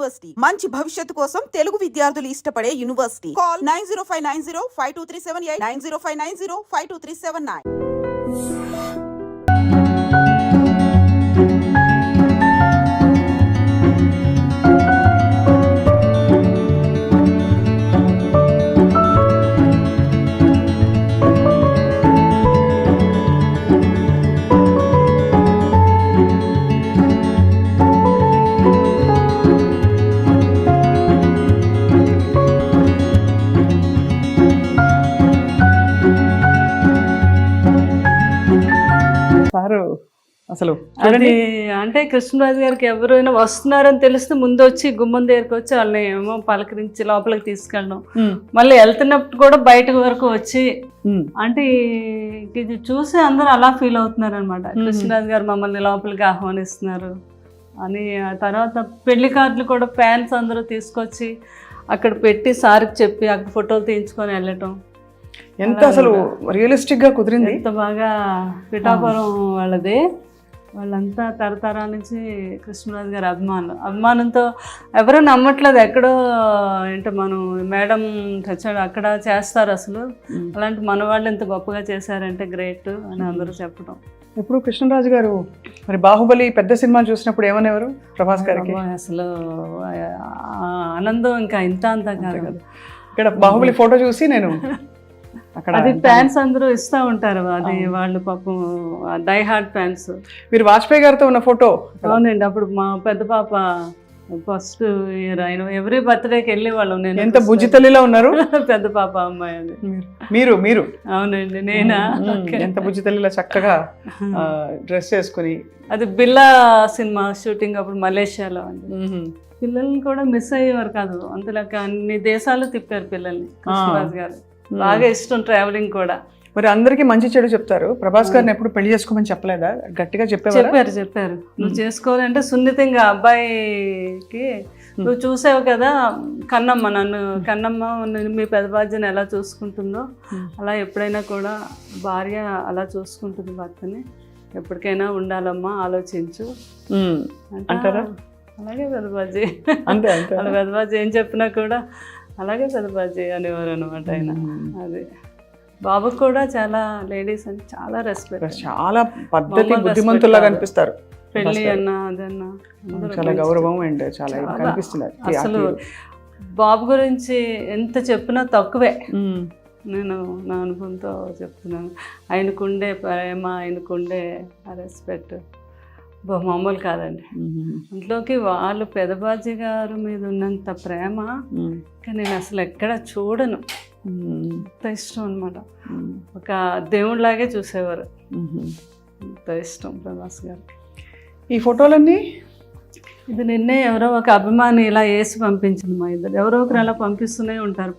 University మంచి భవిష్యత్తు కోసం తెలుగు విద్యార్థులు ఇష్టపడే యూనివర్సిటీ. కాల్ 9059052378 9059052379. సారు అసలు అది అంటే కృష్ణరాజు గారికి ఎవరైనా వస్తున్నారని తెలిస్తే ముందు వచ్చి గుమ్మం దగ్గరికి వచ్చి వాళ్ళని ఏమో పలకరించి లోపలికి తీసుకెళ్ళడం, మళ్ళీ వెళ్తున్నప్పుడు కూడా బయట వరకు వచ్చి అంటే ఇది చూసి అందరూ అలా ఫీల్ అవుతున్నారు అనమాట. కృష్ణరాజు గారు మమ్మల్ని లోపలికి ఆహ్వానిస్తున్నారు అని. ఆ తర్వాత పెళ్లి కార్డులు కూడా ఫ్యాన్స్ అందరూ తీసుకొచ్చి అక్కడ పెట్టి సార్కి చెప్పి అక్కడ ఫోటోలు తీయించుకొని వెళ్ళటం ఎంత అసలు రియలిస్టిక్ గా కుదిరింది. ఎంత బాగా పిఠాపురం వాళ్ళది, వాళ్ళంతా తరతరాల నుంచి కృష్ణరాజు గారి అభిమానంతో ఎవరూ నమ్మట్లేదు. ఎక్కడో ఏంటో మనం మేడం చచ్చాడు అక్కడ చేస్తారు అసలు, అలాంటి మన వాళ్ళు ఎంత గొప్పగా చేశారంటే గ్రేట్ అని అందరూ చెప్పడం. ఇప్పుడు కృష్ణరాజు గారు మరి బాహుబలి పెద్ద సినిమా చూసినప్పుడు ఏమనేవారు ప్రభాస్ గారికి? అసలు ఆనందం ఇంకా ఇంత అంతా కాదు కదా. ఇక్కడ బాహుబలి ఫోటో చూసి నేను అక్కడ అది ఫ్యాన్స్ అందరూ ఇస్తూ ఉంటారు, అది వాళ్ళు పాపం డై హార్ట్ ఫ్యాన్స్. మీరు వాజ్పేయి గారితో ఉన్న ఫోటో? అవునండి, అప్పుడు మా పెద్ద పాప ఫస్ట్ ఇయర్ ఆయన ఎవ్రీ బర్త్డేకి వెళ్ళే వాళ్ళం. నేను ఎంత బుజ్జితల్లిలా ఉన్నారు. పెద్ద పాప అమ్మాయి అది. మీరు మీరు అవునండి, నేనా? ఎంత బుజ్జితల్లిలా చక్కగా డ్రెస్ వేసుకుని. అది బిల్లా సినిమా షూటింగ్ అప్పుడు మలేషియాలో అండి. పిల్లల్ని కూడా మిస్ అయ్యేవారు కాదు, అంతలాగా అన్ని దేశాలు తిప్పారు పిల్లల్ని కృష్ణరాజు గారు. బాగా ఇష్టం ట్రావెలింగ్ కూడా. మరి అందరికీ మంచి చెడు చెప్తారు, ప్రభాస్ గారిని ఎప్పుడు పెళ్లి చేసుకోమని చెప్పలేదా? గట్టిగా చెప్పారు నువ్వు చేసుకోవాలంటే సున్నితంగా అబ్బాయికి నువ్వు చూసావు కదా కన్నమ్మ మీ పెద్ద బాధ్యను ఎలా చూసుకుంటుందో అలా ఎప్పుడైనా కూడా భార్య అలా చూసుకుంటుంది భర్తని, ఎప్పటికైనా ఉండాలమ్మా ఆలోచించు అంటారా? అలాగే పెద్దబాజీ అంతే అలా పెద్దబాజీ ఏం చెప్పినా కూడా అలాగే పెద్దబాజీ అనేవారు అనమాట ఆయన. అది బాబుకు కూడా చాలా లేడీస్ అని చాలా రెస్పెక్ట్, చాలా పద్ధతి, బుద్ధిమంతుల్లాగా అనిపిస్తారు. పెళ్ళి అన్నా అదన్నా చాలా గౌరవం అండ్ చాలా కనిపిస్తుంది. అసలు బాబు గురించి ఎంత చెప్పినా తక్కువే. నేను నా అనుభవంతో చెప్తున్నాను. ఆయనకుండే ప్రేమ, ఆయనకుండే రెస్పెక్ట్ మామూలు కాదండి. అందులోకి వాళ్ళు పెదబాజీ గారు మీద ఉన్నంత ప్రేమ ఇంకా నేను అసలు ఎక్కడ చూడను. అంత ఇష్టం అనమాట, ఒక దేవుడిలాగే చూసేవారు. అంత ఇష్టం ప్రభాస్ గారు. ఈ ఫోటోలన్నీ ఇది నిన్నే ఎవరో ఒక అభిమాని ఇలా వేసి పంపించింది. మా ఇద్దరు ఎవరో ఒకరు అలా పంపిస్తూనే ఉంటారు.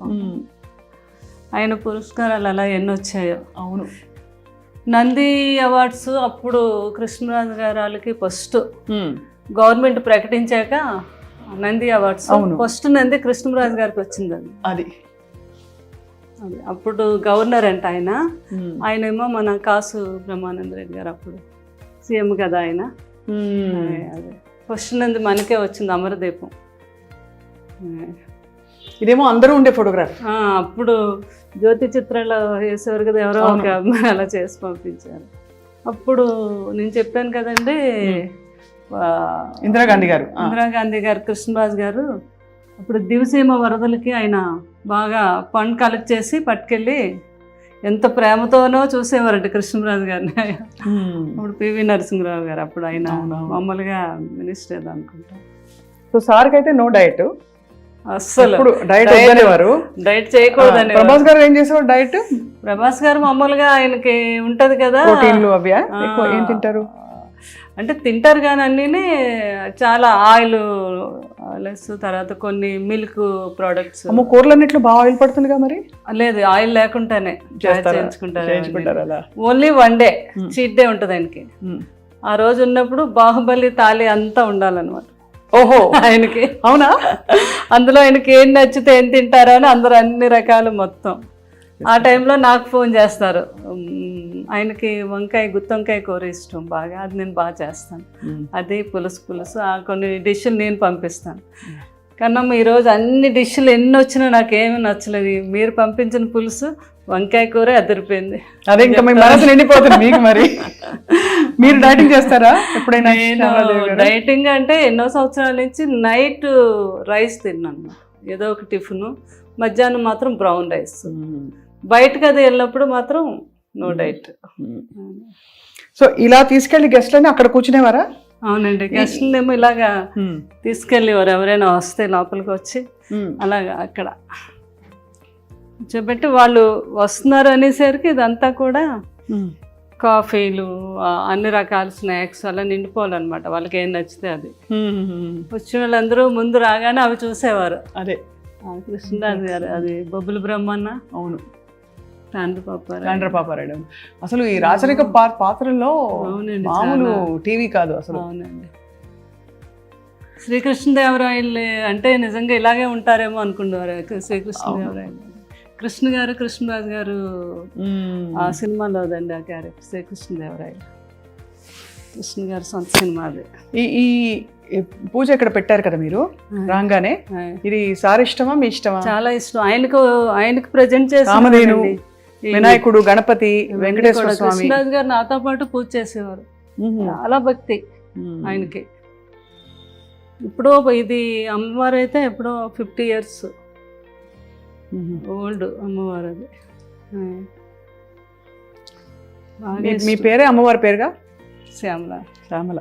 ఆయన పురస్కారాలు అలా ఎన్ని వచ్చాయో. అవును, నంది అవార్డ్స్ అప్పుడు కృష్ణరాజు గారు వాళ్ళకి ఫస్ట్ గవర్నమెంట్ ప్రకటించాక నంది అవార్డ్స్ ఫస్ట్ నంది కృష్ణరాజు గారికి వచ్చిందండి. అది అప్పుడు గవర్నర్ అంట ఆయన ఏమో మన కాసు బ్రహ్మానంద రెడ్డి గారు అప్పుడు సీఎం కదా ఆయన. అదే ఫస్ట్ నంది మనకే వచ్చింది, అమరదీపం. ఇదేమో అందరూ ఉండే ఫోటోగ్రాఫ్. అప్పుడు జ్యోతి చిత్రాలు వేసేవారు కదా, ఎవరో ఒక అమ్మాయి అలా చేసి పంపించారు. అప్పుడు నేను చెప్పాను కదండి, ఇందిరాగాంధీ గారు కృష్ణరాజు గారు అప్పుడు దివసీమ వరదలకి ఆయన బాగా ఫండ్ కలెక్ట్ చేసి పట్టుకెళ్ళి ఎంత ప్రేమతోనో చూసేవారంట కృష్ణరాజు గారిని. అప్పుడు పివి నరసింహరావు గారు అప్పుడు ఆయన మామూలుగా మినిస్టర్ అనుకుంటా. సో సార్కి అయితే నో డైట్, అస్సలు డైట్ చేయకూడదని. ప్రభాస్ గారు ఏం చేసేవారు డైట్? ప్రభాస్ గారు మామూలుగా ఆయనకి ఉంటది కదా ప్రోటీన్లు అవి ఏం తింటారు అంటే తింటారు కానీ అన్నీ చాలా ఆయిల్ లెస్, తర్వాత కొన్ని మిల్క్ ప్రోడక్ట్స్. కూరలన్నిట్లో బాగా ఆయిల్ పడుతుందిగా మరి? లేదు, ఆయిల్ లేకుండానే చేయించుకుంటారు. Only one day cheat day ఉంటుంది ఆయనకి. ఆ రోజు ఉన్నప్పుడు బాహుబలి తాళి అంతా ఉండాలన్నమాట. ఓహో, ఆయనకి అవునా? అందులో ఆయనకి ఏం నచ్చితే ఏం తింటారో అని అందరూ అన్ని రకాలు మొత్తం. ఆ టైంలో నాకు ఫోన్ చేస్తారు, ఆయనకి గుత్తొంకాయ కూర ఇష్టం బాగా, అది నేను బాగా చేస్తాను. అది పులుసు కొన్ని డిష్లు నేను పంపిస్తాను. కన్నమ్మ ఈరోజు అన్ని డిష్లు ఎన్ని వచ్చినా నాకేమీ నచ్చలేదు. మీరు పంపించిన పులుసు వంకాయ కూర అదిరిపోయింది. అదే ఇంకా మీ మనసు నిండిపోతుంది మీకు. మరి మీరు డైటింగ్ చేస్తారా ఎప్పుడైనా? డైటింగ్ అంటే ఎన్నో సంవత్సరాల నుంచి నైట్ రైస్ తిన్నాను, ఏదో ఒక టిఫిన్. మధ్యాహ్నం మాత్రం బ్రౌన్ రైస్. బయటకు అది వెళ్ళినప్పుడు మాత్రం నో డైట్. సో ఇలా తీసుకెళ్లి గెస్ట్లని అక్కడ కూర్చునేవారా? అవునండి, గెస్ట్లేమో ఇలాగా తీసుకెళ్ళేవారు. ఎవరైనా వస్తే లోపలికి వచ్చి అలాగా అక్కడ కూర్చోబెట్టి వాళ్ళు వస్తున్నారు అనేసరికి ఇదంతా కూడా కాఫీలు, అన్ని రకాల స్నాక్స్ అలా నిండిపోవాలన్నమాట. వాళ్ళకి ఏం నచ్చితే అది. వచ్చిన వాళ్ళందరూ ముందు రాగానే అవి చూసేవారు. అదే కృష్ణరాజు గారు, అది బొబ్బుల బ్రహ్మన్న, అవును, తాండ్రపాపారాయుడు. అసలు ఈ రాచరిక పాత్రల్లో మామూలు టీవీ కాదు అసలు. అవునండి, శ్రీకృష్ణదేవరాయలు అంటే నిజంగా ఇలాగే ఉంటారేమో అనుకునేవారు. శ్రీకృష్ణదేవరాయలు కృష్ణ గారు, కృష్ణరాజు గారు ఆ సినిమాలో అదండి ఆ క్యారెక్టర్ శ్రీకృష్ణదేవరాయలు. కృష్ణ గారు సొంత సినిమా అది. ఈ పూజ ఇక్కడ పెట్టారు కదా మీరు రాగానే, ఇది సార్ ఇష్టమా మీ ఇష్టమా? చాలా ఇష్టం. ఆయనకు ప్రజెంట్ చేసి వినాయకుడు, గణపతి, వెంకటేశ్వర స్వామి. కృష్ణరాజు గారు నాతో పాటు పూజ చేసేవారు. చాలా భక్తి ఆయనకి. ఇప్పుడు ఇది అమ్మవారు అయితే ఎప్పుడో 50 years ఓల్డ్ అమ్మవారు అది. మీ పేరే అమ్మవారి పేరుగా? శ్యామల. శ్యామల.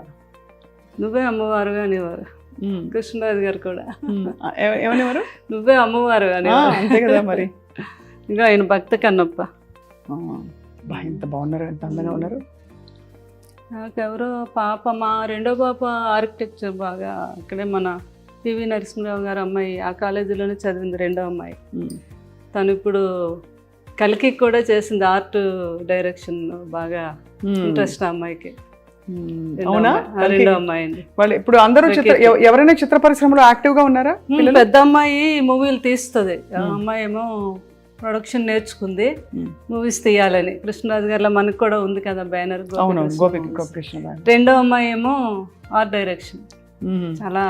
నువ్వే అమ్మవారు అనేవారు కృష్ణరాజు గారు కూడా. ఏమనేవారు? నువ్వే అమ్మవారు అనేవారు. అంతే కదా మరి. ఇంకా ఆయన భక్త కన్నప్ప. ఎంత బాగున్నారు, ఎంత అందంగా ఉన్నారు. నాకెవరో పాప, మా రెండో పాప ఆర్కిటెక్చర్ బాగా అక్కడే మన పివి నరసింహరావు గారు అమ్మాయి, ఆ కాలేజీలోనే చదివింది రెండో అమ్మాయి. తను ఇప్పుడు కలికి కూడా చేసింది, ఆర్ట్ డైరెక్షన్ బాగా ఇంట్రెస్ట్ ఆ అమ్మాయికి. అవునా? రెండో అమ్మాయి అండి. వాళ్ళు ఇప్పుడు అందరూ ఎవరైనా చిత్ర పరిశ్రమలో యాక్టివ్ గా ఉన్నారా? పెద్ద అమ్మాయి మూవీలు తీస్తుంది, అమ్మాయి ఏమో ప్రొడక్షన్ నేర్చుకుంది, మూవీస్ తీయాలని. కృష్ణరాజు గారిలో మనకు కూడా ఉంది కదా బ్యానర్. రెండో అమ్మాయి ఏమో ఆర్ట్ డైరెక్షన్. చాలా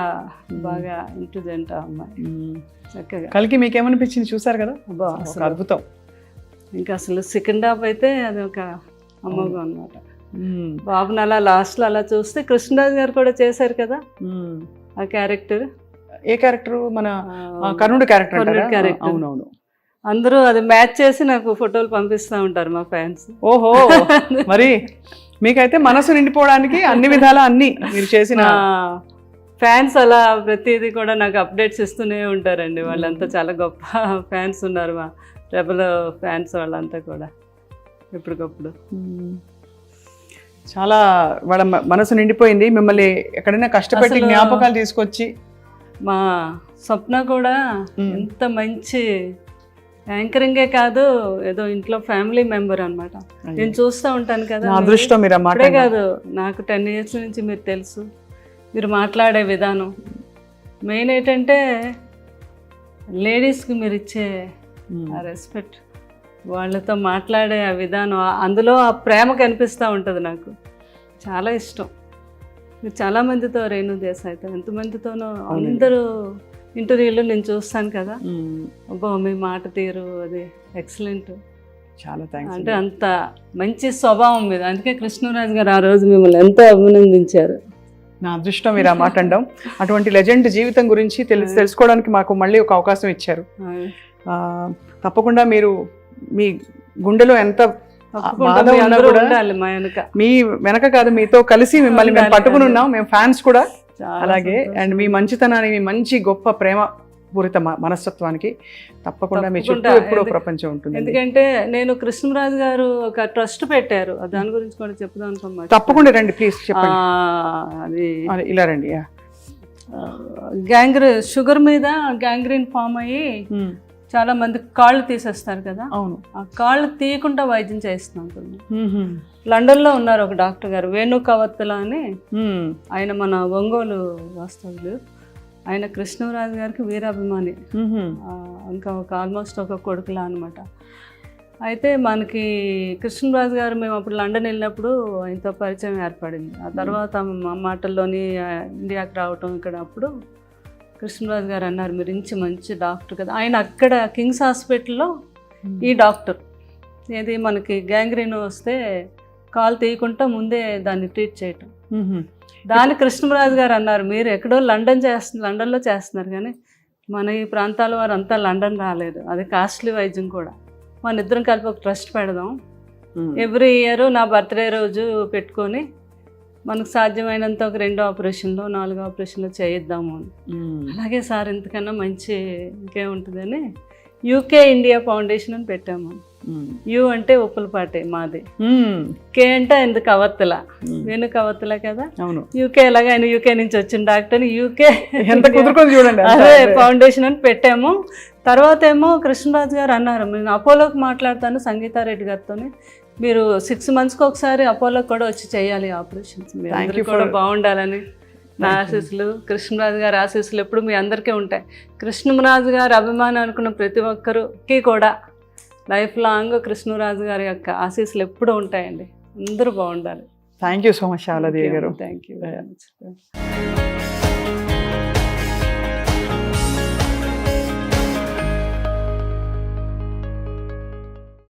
బాగా ఇంటెలిజెంట్ ఆ అమ్మాయి. చక్కగా. కలికి మీకేమనిపించింది? చూసారు కదా, అసలు అద్భుతం. ఇంకా అసలు సెకండ్ హాఫ్ అయితే అది ఒక అమ్మగా అన్నమాట. బాబుని అలా లాస్ట్లో అలా చూస్తే కృష్ణరాజు గారు కూడా చేశారు కదా ఆ క్యారెక్టర్. ఏ క్యారెక్టర్? మన కర్ణుడు క్యారెక్టర్. అవునవును. అందరూ అది మ్యాచ్ చేసి నాకు ఫోటోలు పంపిస్తూ ఉంటారు మా ఫ్యాన్స్. ఓహో, మరి మీకైతే మనసు నిండిపోవడానికి అన్ని విధాలా అన్ని మీరు చేసిన ఫ్యాన్స్ అలా ప్రతిదీ కూడా నాకు అప్డేట్స్ ఇస్తూనే ఉంటారండి. వాళ్ళంతా చాలా గొప్ప ఫ్యాన్స్ ఉన్నారు, మా రెబల్ ఫ్యాన్స్ వాళ్ళంతా కూడా ఎప్పటికప్పుడు. చాలా వాళ్ళ మనసు నిండిపోయింది. మిమ్మల్ని ఎక్కడైనా కష్టపెట్టి జ్ఞాపకాలు తీసుకొచ్చి. మా స్వప్న కూడా ఎంత మంచి యాంకరింగే కాదు, ఏదో ఇంట్లో ఫ్యామిలీ మెంబర్ అనమాట. నేను చూస్తూ ఉంటాను కదా, అదృష్టం మీరు అప్పుడే కాదు, నాకు 10 years నుంచి మీరు తెలుసు. మీరు మాట్లాడే విధానం మెయిన్ ఏంటంటే లేడీస్కి మీరు ఇచ్చే ఆ రెస్పెక్ట్, వాళ్ళతో మాట్లాడే ఆ విధానం, అందులో ఆ ప్రేమ కనిపిస్తూ ఉంటుంది. నాకు చాలా ఇష్టం. మీరు చాలామందితో, రేణు దేశాయ్తో ఎంతమందితోనో అందరూ ఇంటర్వ్యూలో నేను చూస్తాను కదా, అబ్బో మీ మాట తీరు అది ఎక్సలెంట్. చాలా థ్యాంక్స్. అంటే అంత మంచి స్వభావం మీద, అందుకే కృష్ణరాజు గారు ఆ రోజు మిమ్మల్ని ఎంతో అభినందించారు. నా అదృష్టం మీరు ఆ మాట అనడం. అటువంటి లెజెండ్ జీవితం గురించి తెలుసుకోవడానికి మాకు మళ్ళీ ఒక అవకాశం ఇచ్చారు. తప్పకుండా మీరు మీ గుండెలో ఎంత బాధ ఉన్నా కూడా మీ వెనక కాదు, మీతో కలిసి మిమ్మల్ని మేము పట్టుకుని ఉన్నాం, మేము ఫ్యాన్స్ కూడా అలాగే. అండ్ మీ మంచితనాన్ని, మీ మంచి గొప్ప ప్రేమ పూరిత మనస్తత్వానికి తప్పకుండా మీ చుట్టూ ఎప్పుడో ప్రపంచం ఉంటుంది. ఎందుకంటే నేను కృష్ణరాజు గారు ఒక ట్రస్ట్ పెట్టారు, దాని గురించి కూడా చెప్దాం అనుకున్నా. తప్పకుండా రండి ప్లీజ్, చెప్పండి. అది ఇలా రండి. షుగర్ మీద గ్యాంగ్రీన్ ఫామ్ అయ్యి చాలా మంది కాళ్ళు తీసేస్తారు కదా. అవును. ఆ కాళ్ళు తీయకుండా వైద్యం చేస్తున్నాం. లండన్లో ఉన్నారు ఒక డాక్టర్ గారు, వేణు కవత్తుల అని. ఆయన మన ఒంగోలు వాస్తవులు. ఆయన కృష్ణరాజు గారికి వీరాభిమాని, ఇంకా ఒక ఆల్మోస్ట్ ఒక కొడుకులా అనమాట. అయితే మనకి కృష్ణరాజు గారు మేము అప్పుడు లండన్ వెళ్ళినప్పుడు ఆయనతో పరిచయం ఏర్పడింది. ఆ తర్వాత మా మాటల్లోని ఇండియాకి రావటం, ఇక్కడ అప్పుడు కృష్ణరాజు గారు అన్నారు మీరు మంచి డాక్టర్ కదా. ఆయన అక్కడ కింగ్స్ హాస్పిటల్లో ఈ డాక్టర్ ఏది మనకి గ్యాంగ్రీన్ వస్తే కాలు తీయకుండా ముందే దాన్ని ట్రీట్ చేయటం. దాని కృష్ణరాజు గారు అన్నారు మీరు ఎక్కడో లండన్లో చేస్తున్నారు కానీ మన ఈ ప్రాంతాల వారు అంతా లండన్ రాలేదు, అది కాస్ట్లీ వైద్యం కూడా. మన ఇద్దరం కలిపి ఒక ట్రస్ట్ పెడదాం, ఎవ్రీ ఇయర్ నా బర్త్డే రోజు పెట్టుకొని మనకు సాధ్యమైనంత ఒక 2 ఆపరేషన్లు 4 ఆపరేషన్లు చేయిద్దాము అని. అలాగే సార్ ఇంతకన్నా మంచి ఇంకేముంటుందని యూకే ఇండియా ఫౌండేషన్ అని పెట్టాము. యు అంటే ఉప్పులపాటే మాది, కే అంటే ఎందుకు కవత్తల, వేణు కవత్తల కదా. యూకే ఎలాగ ఆయన యూకే నుంచి వచ్చిన డాక్టర్ యూకే చూడండి అదే ఫౌండేషన్ అని పెట్టాము. తర్వాత ఏమో కృష్ణరాజు గారు అన్నారు నేను అపోలోకి మాట్లాడతాను సంగీతారెడ్డి గారితో, మీరు 6 monthsకి ఒకసారి అపోలోకి కూడా వచ్చి చేయాలి ఆపరేషన్స్, మీరు కూడా బాగుండాలని. నా ఆశీస్సులు, కృష్ణరాజు గారి ఆశీస్సులు ఎప్పుడు మీ అందరికీ ఉంటాయి. కృష్ణరాజు గారి అభిమానం అనుకున్న ప్రతి ఒక్కరికి కూడా లైఫ్ లాంగ్ కృష్ణరాజు గారి యొక్క ఆశీస్సులు ఎప్పుడూ ఉంటాయండి. అందరూ బాగుండాలి. Thank you so much Sharadadevi garu. Thank you very much.